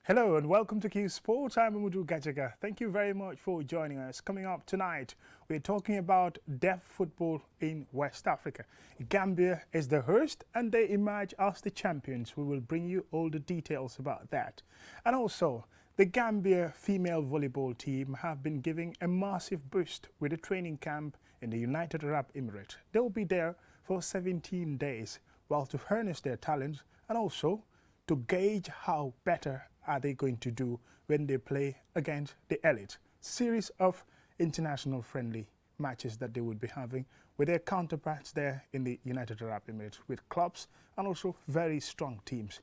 Hello and welcome to Qsports. I'm Amudu Gajaga. Thank you very much for joining us. Coming up tonight, we're talking about deaf football in West Africa. Gambia is the host and they emerge as the champions. We will bring you all the details about that. And also, the Gambia female volleyball team have been giving a massive boost with a training camp in the United Arab Emirates. They'll be there for 17 days, while to harness their talents and also to gauge how better are they going to do when they play against the elite. Series of international friendly matches that they would be having with their counterparts there in the United Arab Emirates with clubs and also very strong teams.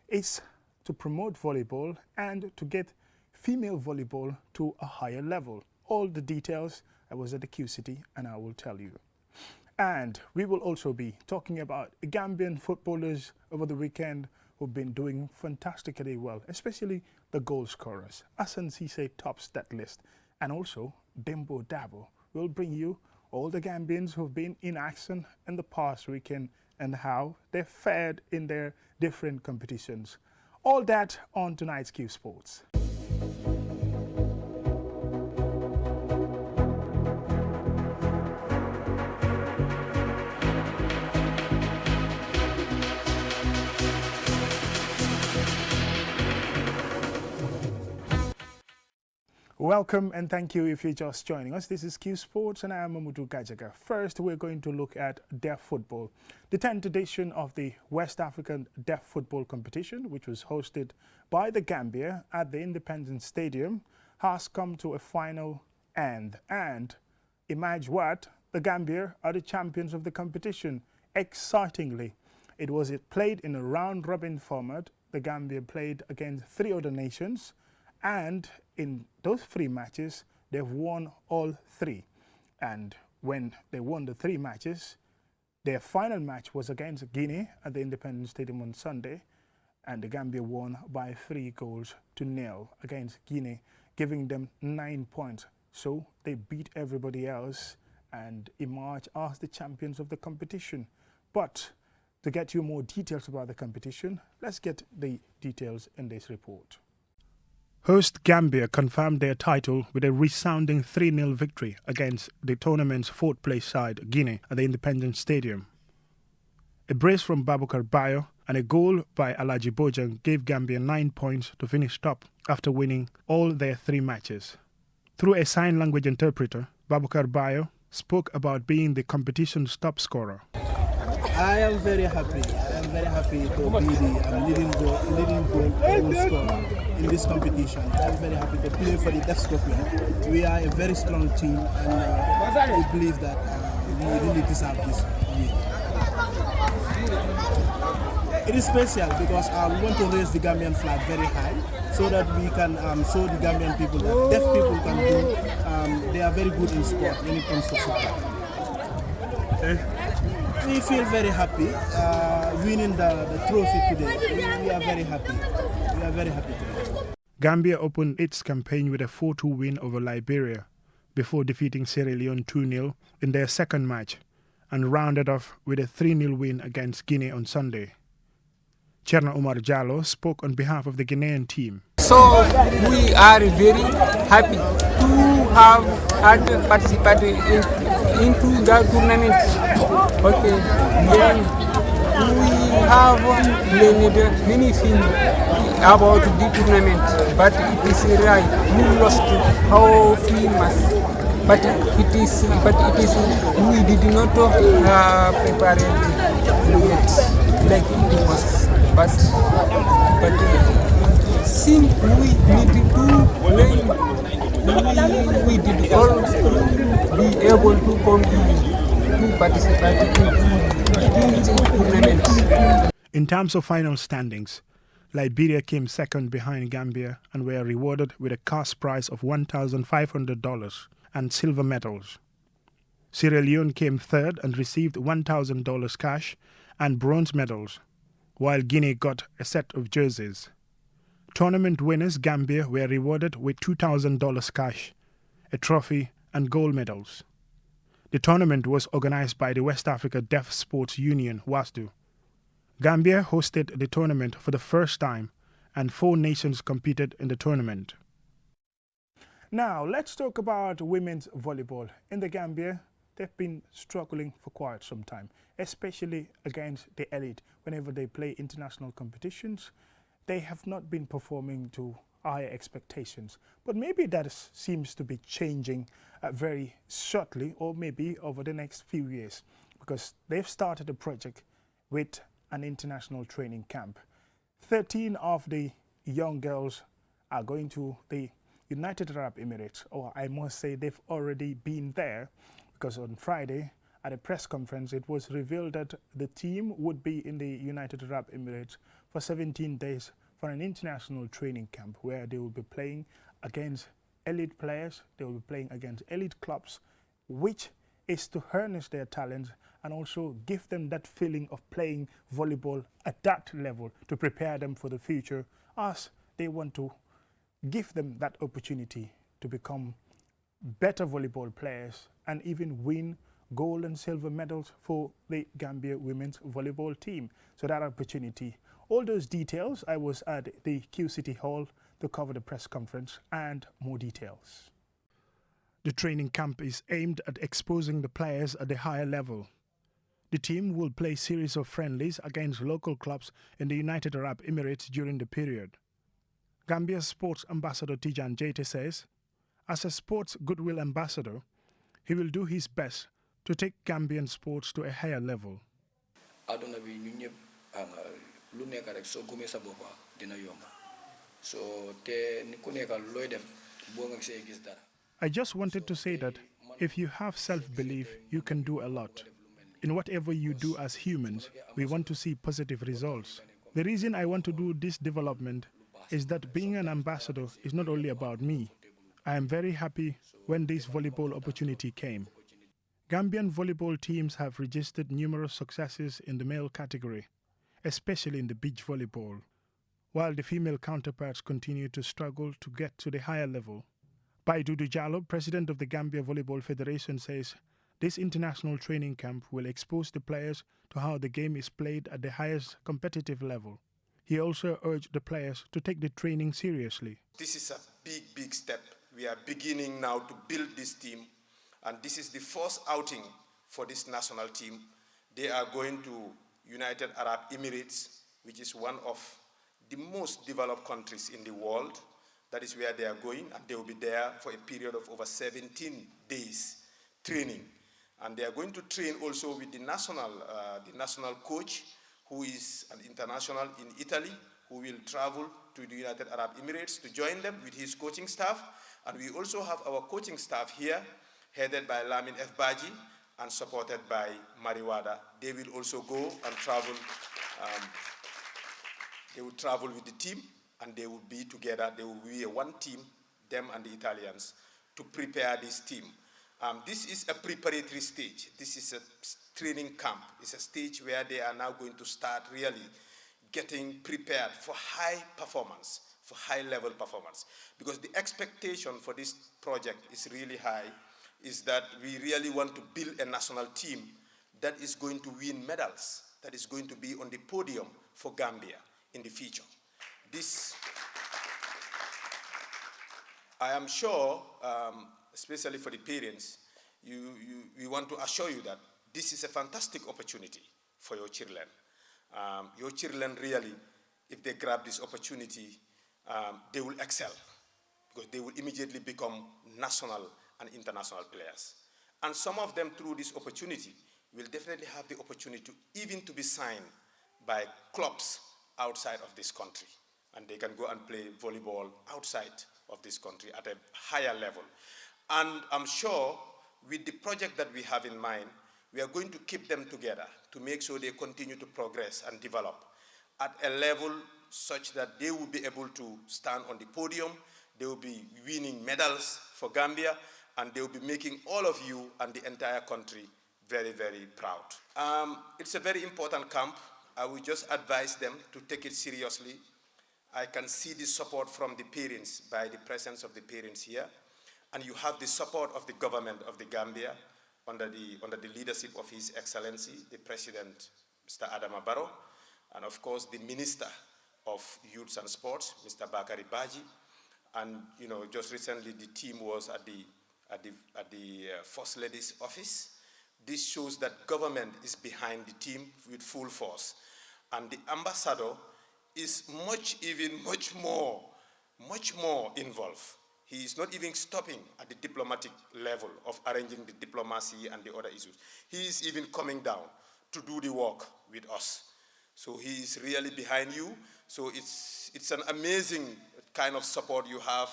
It's to promote volleyball and to get female volleyball to a higher level. All the details, I was at the Q City and I will tell you. And we will also be talking about Gambian footballers over the weekend who've been doing fantastically well, especially the goal scorers. Asan Cisse tops that list. And also, Dembo Dabo will bring you all the Gambians who've been in action in the past weekend and how they fared in their different competitions. All that on tonight's Q Sports. Welcome and thank you if you're just joining us. This is Q Sports and I am Mamudu Gajaga. First, we're going to look at deaf football. The 10th edition of the West African Deaf Football Competition, which was hosted by the Gambia at the Independence Stadium, has come to a final end. And imagine what? The Gambia are the champions of the competition. Excitingly, it was played in a round-robin format. The Gambia played against 3 other nations. And in those 3 matches, they've won all 3. And when they won the 3 matches, their final match was against Guinea at the Independence Stadium on Sunday. And the Gambia won by 3-0 against Guinea, giving them 9 points. So they beat everybody else and emerged as the champions of the competition. But to get you more details about the competition, let's get the details in this report. Host Gambia confirmed their title with a resounding 3-0 victory against the tournament's 4th place side, Guinea, at the Independence Stadium. A brace from Babukar Bayo and a goal by Alaji Bojang gave Gambia 9 points to finish top after winning all their 3 matches. Through a sign language interpreter, Babukar Bayo spoke about being the competition's top scorer. I am very happy. I am very happy to be the leading goal scorer in this competition. I am very happy to play for the Deaf Scotland. We are a very strong team and we believe that we really deserve this win. It is special because we want to raise the Gambian flag very high so that we can show the Gambian people that deaf people can do, they are very good in sport when it comes to football. We feel very happy winning the trophy today. We are very happy. We are very happy today. Gambia opened its campaign with a 4-2 win over Liberia before defeating Sierra Leone 2-0 in their second match and rounded off with a 3-0 win against Guinea on Sunday. Cherna Omar Jallo spoke on behalf of the Guinean team. So we are very happy to have had participated into the tournament. Okay, then we have learned many things about the tournament, but it is right. We lost how famous, but it is we did not prepare it like it was, but since we need to learn, we did all be able to compete to participate in the tournament. In terms of final standings, Liberia came second behind Gambia and were rewarded with a cash prize of $1,500 and silver medals. Sierra Leone came third and received $1,000 cash and bronze medals, while Guinea got a set of jerseys. Tournament winners Gambia were rewarded with $2,000 cash, a trophy and gold medals. The tournament was organized by the West Africa Deaf Sports Union, WASDU. Gambia hosted the tournament for the first time and 4 nations competed in the tournament. Now, let's talk about women's volleyball. In the Gambia, they've been struggling for quite some time, especially against the elite. Whenever they play international competitions, they have not been performing to higher expectations. But maybe that seems to be changing very shortly, or maybe over the next few years, because they've started a project with an international training camp. 13 of the young girls are going to the United Arab Emirates, or I must say they've already been there, because on Friday at a press conference it was revealed that the team would be in the United Arab Emirates for 17 days for an international training camp where they will be playing against elite players, they will be playing against elite clubs, which is to harness their talents and also give them that feeling of playing volleyball at that level to prepare them for the future, as they want to give them that opportunity to become better volleyball players and even win gold and silver medals for the Gambia women's volleyball team. So that opportunity, all those details, I was at the Q City Hall to cover the press conference and more details. The training camp is aimed at exposing the players at the higher level. The team will play a series of friendlies against local clubs in the United Arab Emirates during the period. Gambia's sports ambassador Tijan Jaite says, as a sports goodwill ambassador, he will do his best to take Gambian sports to a higher level. aduna bi ñun ñëpp lu nekk rek soo gëmee sa bopp dina yomb so te ni ku nekk looy def boo nga see gis dara. I just wanted to say that if you have self-belief, you can do a lot. In whatever you do as humans, we want to see positive results. The reason I want to do this development is that being an ambassador is not only about me. I am very happy when this volleyball opportunity came. Gambian volleyball teams have registered numerous successes in the male category, especially in the beach volleyball, while the female counterparts continue to struggle to get to the higher level. Baidudu Jallo, president of the Gambia Volleyball Federation, says this international training camp will expose the players to how the game is played at the highest competitive level. He also urged the players to take the training seriously. This is a big step. We are beginning now to build this team, and this is the first outing for this national team. They are going to United Arab Emirates, which is one of the most developed countries in the world. That is where they are going, and they will be there for a period of over 17 days training. And they are going to train also with the national coach, who is an international in Italy, who will travel to the United Arab Emirates to join them with his coaching staff. And we also have our coaching staff here, headed by Lamin F. Baji and supported by Mariwada. They will also go and travel. They will travel with the team, and they will be together. They will be one team, them and the Italians, to prepare this team. This is a preparatory stage. This is a training camp. It's a stage where they are now going to start really getting prepared for high performance, for high-level performance. Because the expectation for this project is really high, is that we really want to build a national team that is going to win medals, that is going to be on the podium for Gambia in the future. This, I am sure, especially for the parents, we want to assure you that this is a fantastic opportunity for your children. Your children really, if they grab this opportunity, they will excel, because they will immediately become national and international players. And some of them, through this opportunity, will definitely have the opportunity to even to be signed by clubs outside of this country. And they can go and play volleyball outside of this country at a higher level. And I'm sure with the project that we have in mind, we are going to keep them together to make sure they continue to progress and develop at a level such that they will be able to stand on the podium, they will be winning medals for Gambia, and they will be making all of you and the entire country very, very proud. It's a very important camp. I will just advise them to take it seriously. I can see the support from the parents by the presence of the parents here. And you have the support of the government of the Gambia under the leadership of His Excellency, the President, Mr. Adama Barrow, and of course the Minister of Youths and Sports, Mr. Bakari Baji. And just recently the team was at the First Lady's office. This shows that government is behind the team with full force. And the ambassador is much more involved. He is not even stopping at the diplomatic level of arranging the diplomacy and the other issues. He is even coming down to do the work with us. So he is really behind you. So it's an amazing kind of support you have,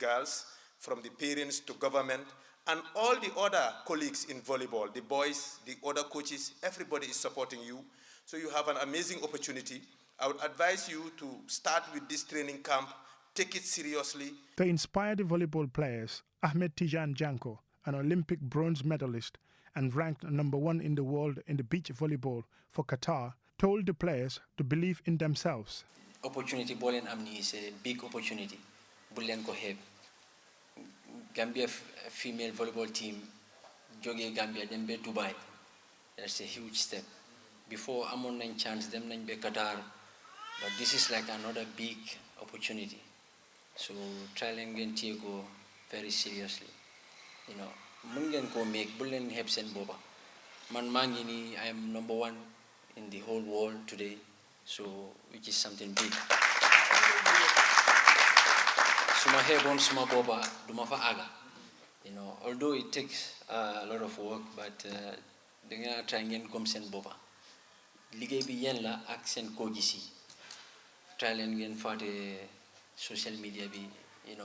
girls, from the parents to government, and all the other colleagues in volleyball, the boys, the other coaches, everybody is supporting you. So you have an amazing opportunity. I would advise you to start with this training camp, take it seriously. To inspire the volleyball players, Ahmed Tijan Janko, an Olympic bronze medalist and ranked #1 in the world in the beach volleyball for Qatar, told the players to believe in themselves. Opportunity bowling amni is a big opportunity. Bullen ko heb. Gambia female volleyball team joge Gambia dem be Dubai. That's a huge step. Before amon nañ chance dem nañ be Qatar, but this is like another big opportunity. So try ngeen tie ko very seriously. Mun ngeen ko make bullen heb sen boba. Man mangi ni I am #1 in the whole world today. So, which is something big. Suma hebon suma boba duma fa aga. Although it takes a lot of work, but denga try ngeen kom sen boba. Ligay bi yen la ak sen ko gisi. Try len ngeen faté social media bi,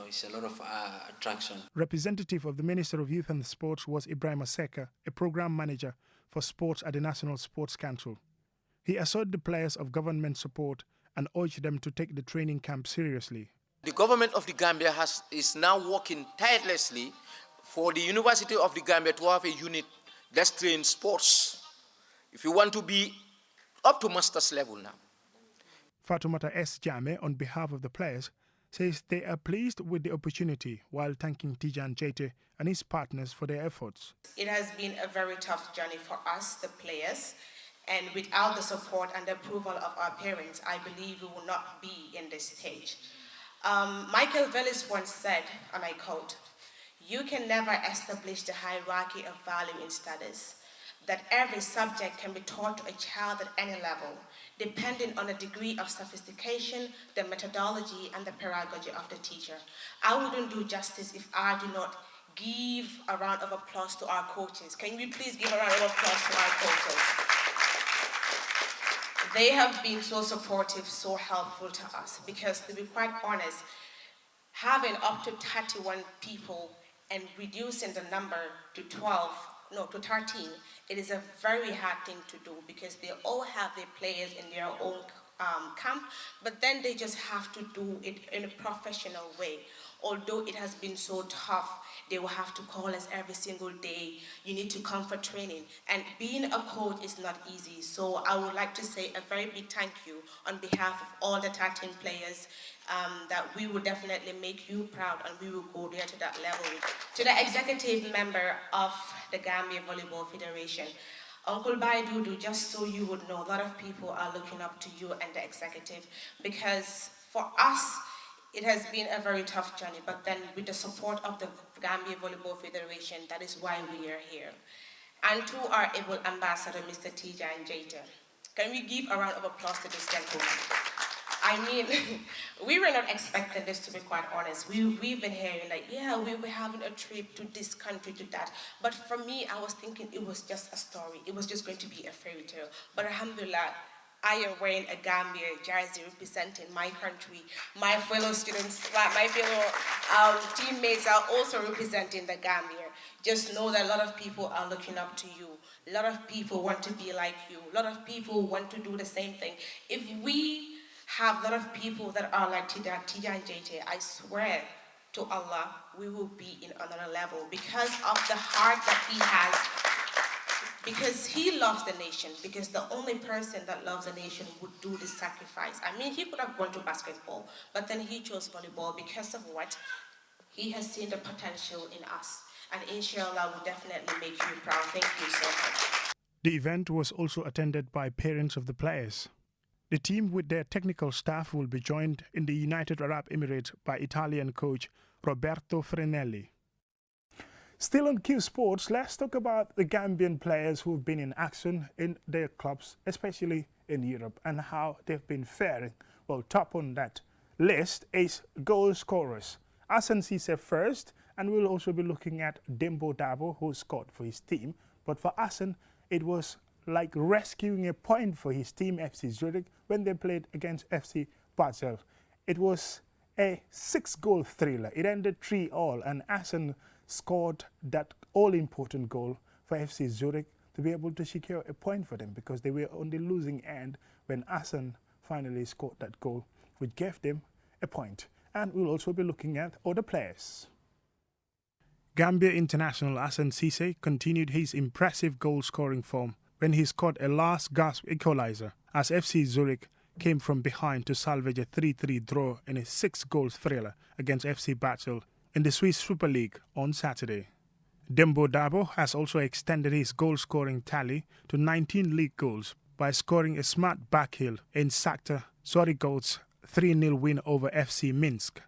it's a lot of attraction. Representative of the Minister of Youth and Sports was Ibrahim Aseka, a program manager for sports at the National Sports Council. He assured the players of government support and urged them to take the training camp seriously. The government of the Gambia is now working tirelessly for the University of the Gambia to have a unit that's trained sports. If you want to be up to master's level now. Fatoumata S. Jame, on behalf of the players, says they are pleased with the opportunity while thanking Tijan Jaite and his partners for their efforts. It has been a very tough journey for us, the players. And without the support and the approval of our parents, I believe we will not be in this stage. Michael Vellis once said, and I quote, "You can never establish the hierarchy of value in studies, that every subject can be taught to a child at any level, depending on the degree of sophistication, the methodology, and the pedagogy of the teacher." I wouldn't do justice if I do not give a round of applause to our coaches. Can we please give a round of applause to our coaches? They have been so supportive, so helpful to us, because to be quite honest, having up to 31 people and reducing the number to 13, it is a very hard thing to do, because they all have their players in their own camp, but then they just have to do it in a professional way. Although it has been so tough, they will have to call us every single day. You need to come for training. And being a coach is not easy. So I would like to say a very big thank you on behalf of all the 13 players, that we will definitely make you proud, and we will go there to that level. To the executive member of the Gambia Volleyball Federation, Uncle Baidudu, just so you would know, a lot of people are looking up to you and the executive, because for us, it has been a very tough journey, but then with the support of the Gambia Volleyball Federation, that is why we are here. And to our able ambassador, Mr. Tijan Jaite, can we give a round of applause to this gentleman? I mean, we were not expecting this, to be quite honest. We've been hearing like, yeah, we were having a trip to this country, to that. But for me, I was thinking it was just a story. It was just going to be a fairy tale. But alhamdulillah, I am wearing a Gambia jersey representing my country. My fellow students, my fellow teammates are also representing the Gambia. Just know that a lot of people are looking up to you. A lot of people want to be like you. A lot of people want to do the same thing. If we have a lot of people that are like Tijan Jaite, I swear to Allah, we will be in another level because of the heart that he has. Because he loves the nation, because the only person that loves the nation would do the sacrifice. I mean, he could have gone to basketball, but then he chose volleyball because of what? He has seen the potential in us. And inshallah, will definitely make you proud. Thank you so much. The event was also attended by parents of the players. The team with their technical staff will be joined in the United Arab Emirates by Italian coach Roberto Frenelli. Still on Qsports, let's talk about the Gambian players who've been in action in their clubs, especially in Europe, and how they've been faring. Well, top on that list is goal scorers. Hassan Cisse first, and we'll also be looking at Dembo Dabo, who scored for his team. But for Hassan, it was like rescuing a point for his team, FC Zurich, when they played against FC Basel. It was a 6-goal thriller. It ended 3-3, and Hassan scored that all-important goal for FC Zurich to be able to secure a point for them, because they were on the losing end when Hassan finally scored that goal, which gave them a point. And we'll also be looking at other players. Gambia international Hassan Cisse continued his impressive goal-scoring form when he scored a last-gasp equalizer as FC Zurich came from behind to salvage a 3-3 draw in a 6-goal thriller against FC Basel in the Swiss Super League on Saturday. Dembo Dabo has also extended his goal-scoring tally to 19 league goals by scoring a smart backheel in Shakhtar Zorigov's 3-0 win over FC Minsk.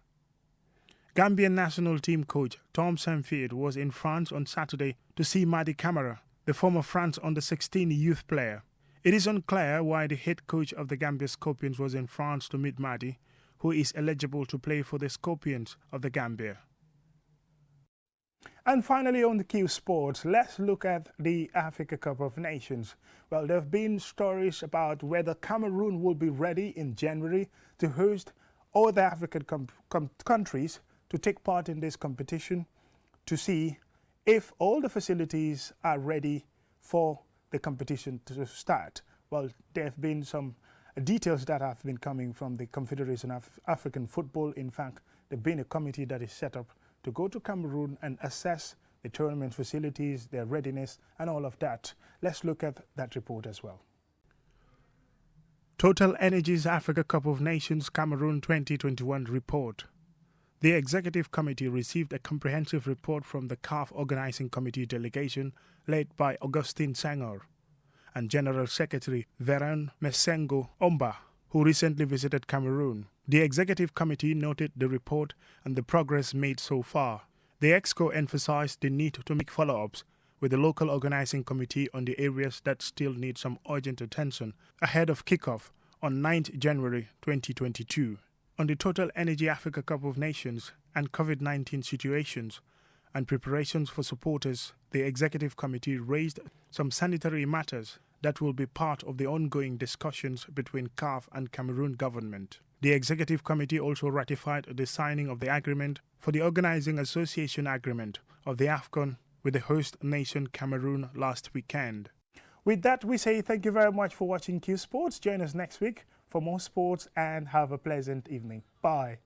Gambian national team coach Tom Samphied was in France on Saturday to see Madi Camara, the former France under-16 youth player. It is unclear why the head coach of the Gambia Scorpions was in France to meet Madi, who is eligible to play for the Scorpions of the Gambia. And finally on the Qsports, let's look at the Africa Cup of Nations. Well, there have been stories about whether Cameroon will be ready in January to host other African countries to take part in this competition, to see if all the facilities are ready for the competition to start. Well, there have been some details that have been coming from the Confederation of African Football. In fact, there's been a committee that is set up to go to Cameroon and assess the tournament facilities, their readiness, and all of that. Let's look at that report as well. Total Energies Africa Cup of Nations Cameroon 2021 report. The Executive Committee received a comprehensive report from the CAF Organizing Committee delegation led by Augustine Senghor and General Secretary Veron Mesengo Omba, who recently visited Cameroon. The Executive Committee noted the report and the progress made so far. The EXCO emphasized the need to make follow-ups with the local organizing committee on the areas that still need some urgent attention ahead of kickoff on 9th January 2022. On the Total Energy Africa Cup of Nations and COVID-19 situations and preparations for supporters, the Executive Committee raised some sanitary matters that will be part of the ongoing discussions between CAF and Cameroon government. The Executive Committee also ratified the signing of the agreement for the Organizing Association Agreement of the AFCON with the host nation Cameroon last weekend. With that, we say thank you very much for watching Qsports. Join us next week for more sports and have a pleasant evening. Bye.